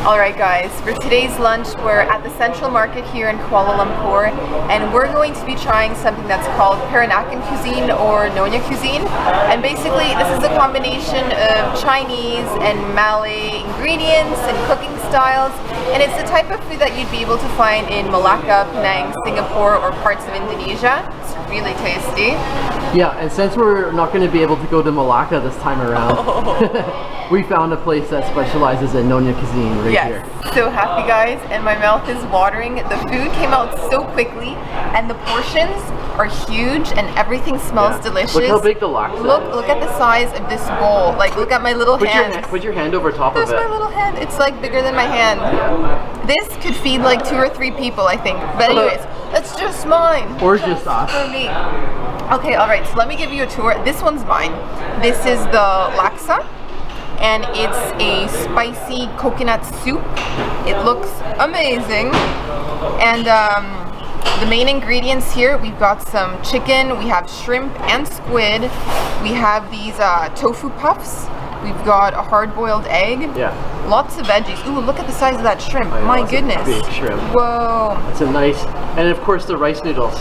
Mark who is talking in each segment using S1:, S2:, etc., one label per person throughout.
S1: Alright guys, for today's lunch we're at the Central Market here in Kuala Lumpur and we're going to be trying something that's called Peranakan cuisine or Nyonya cuisine, and basically this is a combination of Chinese and Malay ingredients and cooking styles, and it's the type of food that you'd be able to find in Malacca, Penang, Singapore or parts of Indonesia. It's really tasty.
S2: Yeah, and since we're not going to be able to go to Malacca this time around, we found a place that specializes in Nyonya cuisine right here.
S1: So happy guys, and my mouth is watering. The food came out so quickly and the portions are huge and everything smells delicious.
S2: Look how big the laksa is.
S1: Look at the size of this bowl. Like, look at my little hand.
S2: Put your hand over top
S1: There's
S2: of it.
S1: my little hand. It's like bigger than my hand. This could feed like 2 or 3 people, I think. But anyways, that's just mine.
S2: Or just us.
S1: For me. Okay, alright, so let me give you a tour. This one's mine. This is the laksa, and it's a spicy coconut soup. It looks amazing. And the main ingredients here, we've got some chicken, we have shrimp and squid, we have these tofu puffs, we've got a hard-boiled egg, lots of veggies. Ooh, look at the size of that shrimp. My goodness.
S2: Big shrimp.
S1: Whoa.
S2: It's a nice, and of course the rice noodles.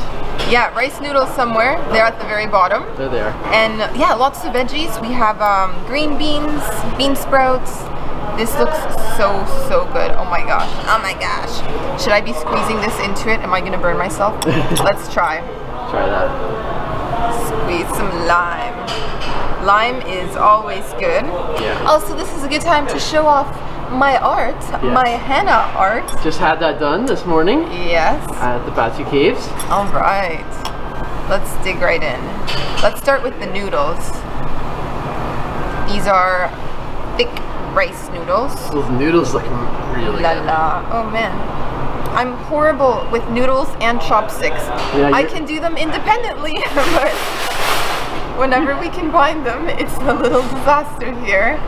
S1: Yeah, rice noodles somewhere. They're at the very bottom.
S2: They're there.
S1: And yeah, lots of veggies. We have green beans, bean sprouts. This looks so good. Oh my gosh. Oh my gosh. Should I be squeezing this into it? Am I gonna burn myself? Let's try.
S2: Try that.
S1: Squeeze some lime. Lime is always good.
S2: Yeah.
S1: Also, this is a good time to show off my art, my henna art.
S2: Just had that done this morning.
S1: Yes.
S2: At the Batu Caves.
S1: Alright. Let's dig right in. Let's start with the noodles. These are thick rice noodles.
S2: Those noodles look really good.
S1: Oh man. I'm horrible with noodles and chopsticks.
S2: Yeah,
S1: I can do them independently, but whenever we combine them, it's a little disaster here.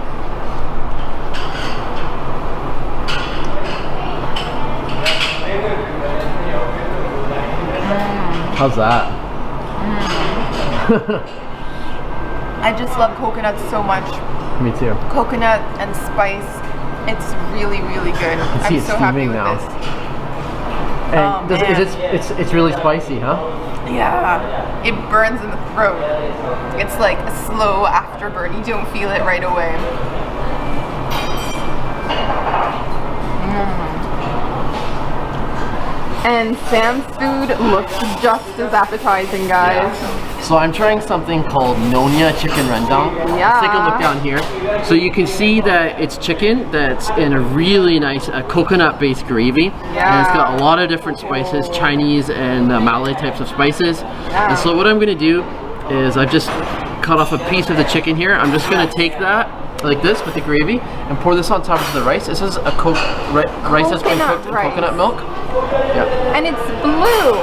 S2: How's that?
S1: I just love coconut so much.
S2: Me too.
S1: Coconut and spice. It's really good. I'm so happy with
S2: now.
S1: this.
S2: And it's really spicy, huh?
S1: Yeah. It burns in the throat. It's like a slow afterburn. You don't feel it right away. And Sam's food looks just as appetizing, guys.
S2: Yeah. So I'm trying something called Nyonya chicken rendang.
S1: Yeah.
S2: Let's take a look down here. So you can see that it's chicken that's in a really nice coconut-based gravy.
S1: Yeah.
S2: And it's got a lot of different spices, Chinese and Malay types of spices.
S1: Yeah.
S2: And so what I'm gonna do is I've just cut off a piece of the chicken here. I'm just gonna take that like this with the gravy and pour this on top of the rice. This is a rice that's been cooked in coconut milk. Yeah.
S1: And it's blue.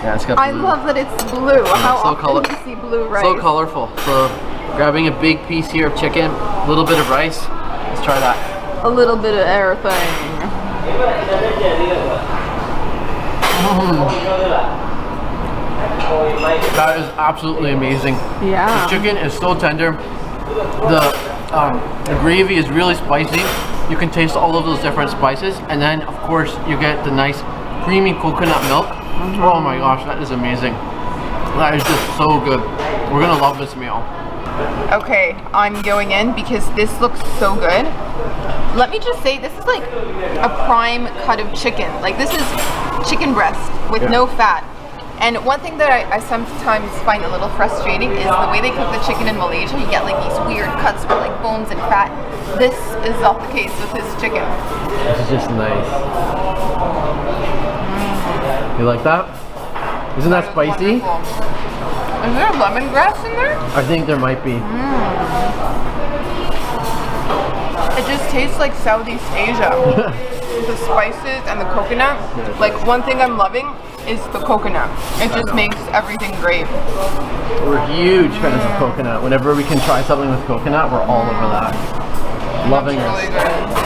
S2: Yeah, it's got blue.
S1: I love that it's blue. How often do you see blue rice?
S2: So colorful. So grabbing a big piece here of chicken, a little bit of rice. Let's try that.
S1: A little bit of everything.
S2: That is absolutely amazing.
S1: Yeah.
S2: The chicken is so tender. The gravy is really spicy. You can taste all of those different spices, and then of course you get the nice creamy coconut milk. Oh my gosh, that is amazing. That is just so good. We're gonna love this meal.
S1: Okay, I'm going in because this looks so good. Let me just say, this is like a prime cut of chicken. Like, this is chicken breast with no fat. And one thing that I sometimes find a little frustrating is the way they cook the chicken in Malaysia. You get like these weird cuts with like bones and fat. This is not the case with this chicken.
S2: This is just nice. You like that? Isn't that spicy?
S1: Wonderful. Is there lemongrass in there?
S2: I think there might be.
S1: It just tastes like Southeast Asia. The spices and the coconut. Like, one thing I'm loving is the coconut. It just makes everything great.
S2: We're huge fans of coconut. Whenever we can try something with coconut, we're all over that. Loving
S1: That's
S2: it.
S1: really good.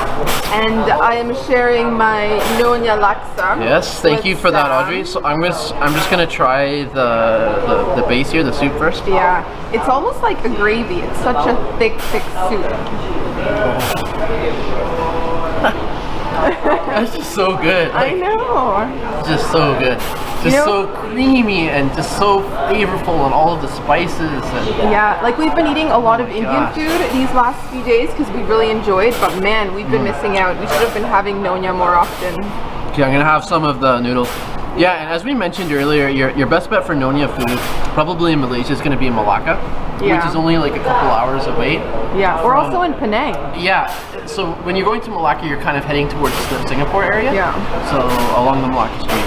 S1: And I am sharing my Nyonya Laksa.
S2: Yes, thank you for that, Audrey. So I'm just gonna try the base here, the soup first.
S1: Yeah, it's almost like a gravy. It's such a thick soup.
S2: That's just so good.
S1: I know.
S2: Just so good. Just so creamy and just so flavorful and all of the spices. And
S1: yeah, like we've been eating a lot of Indian food these last few days because we really enjoyed, but man, we've been missing out. We should have been having Nyonya more often.
S2: Okay, I'm gonna have some of the noodles. Yeah, and as we mentioned earlier, your best bet for Nyonya food, probably in Malaysia, is gonna be in Malacca, which is only like a couple hours away.
S1: Yeah, or also in Penang.
S2: Yeah, so when you're going to Malacca, you're kind of heading towards the Singapore area.
S1: Yeah.
S2: So along the Malacca Street.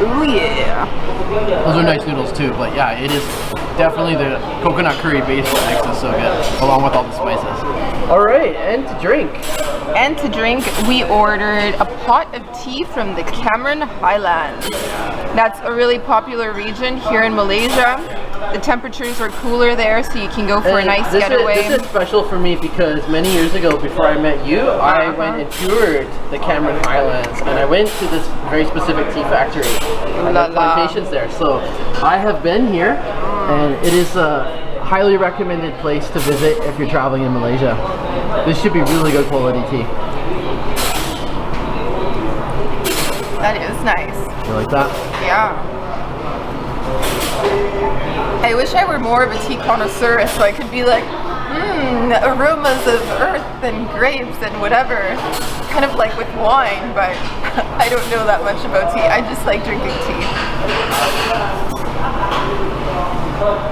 S1: Ooh yeah.
S2: Those are nice noodles too, but yeah, it is definitely the coconut curry base that makes it so good, along with all the spices. All right, and to drink.
S1: And to drink, we ordered a pot of tea from the Cameron Highlands. That's a really popular region here in Malaysia. The temperatures are cooler there, so you can go for a nice getaway.
S2: This is special for me because many years ago, before I met you, I went and toured the Cameron Highlands, and I went to this very specific tea factory and the plantations there. So I have been here, and it is a highly recommended place to visit if you're traveling in Malaysia. This should be really good quality tea.
S1: That is nice.
S2: You like that?
S1: Yeah. I wish I were more of a tea connoisseur so I could be like, aromas of earth and grapes and whatever. Kind of like with wine, but I don't know that much about tea. I just like drinking tea.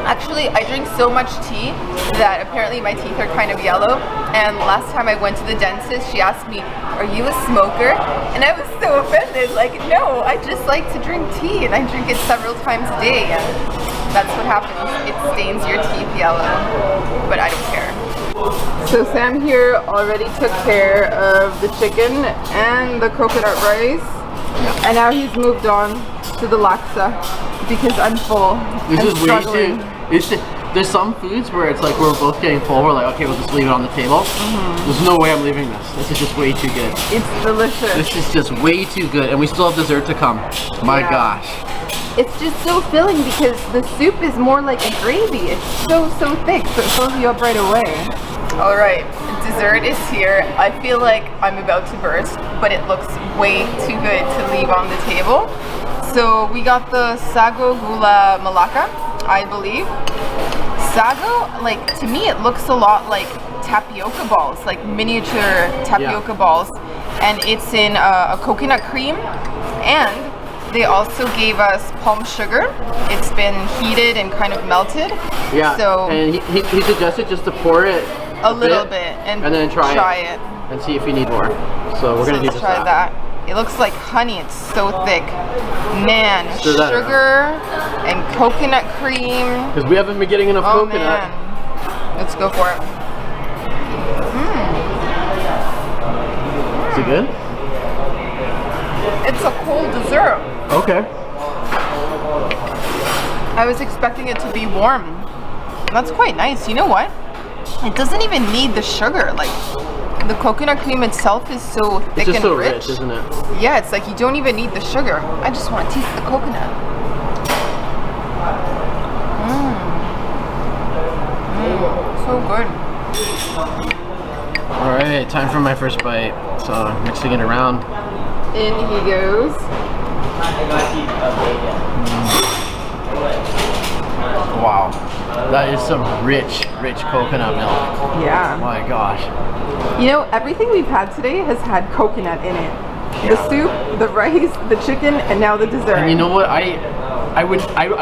S1: Actually, I drink so much tea that apparently my teeth are kind of yellow. And last time I went to the dentist, she asked me, "Are you a smoker?" And I was so offended. Like, no, I just like to drink tea, and I drink it several times a day. And that's what happens. It stains your teeth yellow. But I don't care. So Sam here already took care of the chicken and the coconut rice. And now he's moved on to the laksa because I'm full.
S2: This is
S1: struggling.
S2: way too. There's some foods where it's like we're both getting full. We're like, okay, we'll just leave it on the table. There's no way I'm leaving this. This is just way too good.
S1: It's delicious.
S2: This is just way too good, and we still have dessert to come. My gosh.
S1: It's just so filling because the soup is more like a gravy. It's so thick, so it fills you up right away. All right, dessert is here. I feel like I'm about to burst, but it looks way too good to leave on the table. So we got the sago gula Malacca, I believe. Sago, like, to me it looks a lot like tapioca balls, like miniature tapioca balls. And it's in a coconut cream, and they also gave us palm sugar. It's been heated and kind of melted.
S2: Yeah,
S1: so
S2: and he suggested just to pour it
S1: a little bit and
S2: then try
S1: it
S2: and see if you need more. So we're gonna do just
S1: try that. It looks like honey. It's so thick. Man, sugar and coconut cream.
S2: Because we haven't been getting enough coconut.
S1: Man. Let's go for it.
S2: Is it good?
S1: It's a cold dessert.
S2: Okay.
S1: I was expecting it to be warm. That's quite nice. You know what? It doesn't even need the sugar. Like, the coconut cream itself is so thick and
S2: it's just so
S1: rich.
S2: rich, isn't it?
S1: Yeah, it's like you don't even need the sugar. I just want to taste the coconut. So good.
S2: All right, time for my first bite. So mixing it around.
S1: In he goes.
S2: Wow, that is some rich coconut milk.
S1: Yeah.
S2: Oh my gosh.
S1: You know, everything we've had today has had coconut in it. The soup, the rice, the chicken, and now the dessert.
S2: And you know what? I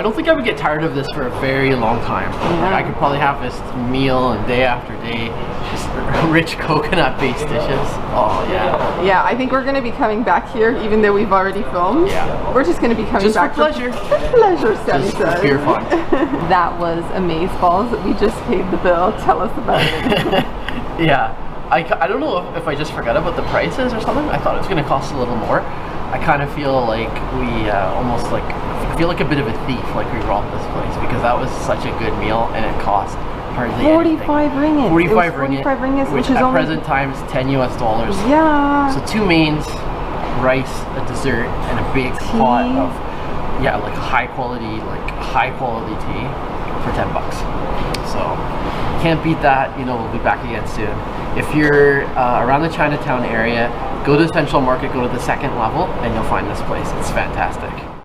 S2: don't think I would get tired of this for a very long time. Like, I could probably have this meal and day after day, just rich coconut based dishes. Oh yeah.
S1: Yeah, I think we're gonna be coming back here, even though we've already filmed.
S2: Yeah.
S1: We're just gonna be coming back
S2: for pleasure.
S1: For pleasure, Sammy
S2: Just
S1: says.
S2: pure fun.
S1: That was amazeballs. We just paid the bill. Tell us about it.
S2: Yeah. I don't know if I just forgot about the prices or something. I thought it was going to cost a little more. I kind of feel like we almost like, I feel like a bit of a thief, like we robbed this place, because that was such a good meal and it cost hardly
S1: 45 ringgit.
S2: 45 ringgit, which at
S1: only
S2: present times $10 US.
S1: Yeah.
S2: So 2 mains, rice, a dessert, and a big pot of like high quality tea for $10. So Can't beat that. You know, we'll be back again soon. If you're around the Chinatown area, go to Central Market, go to the second level, and you'll find this place. It's fantastic.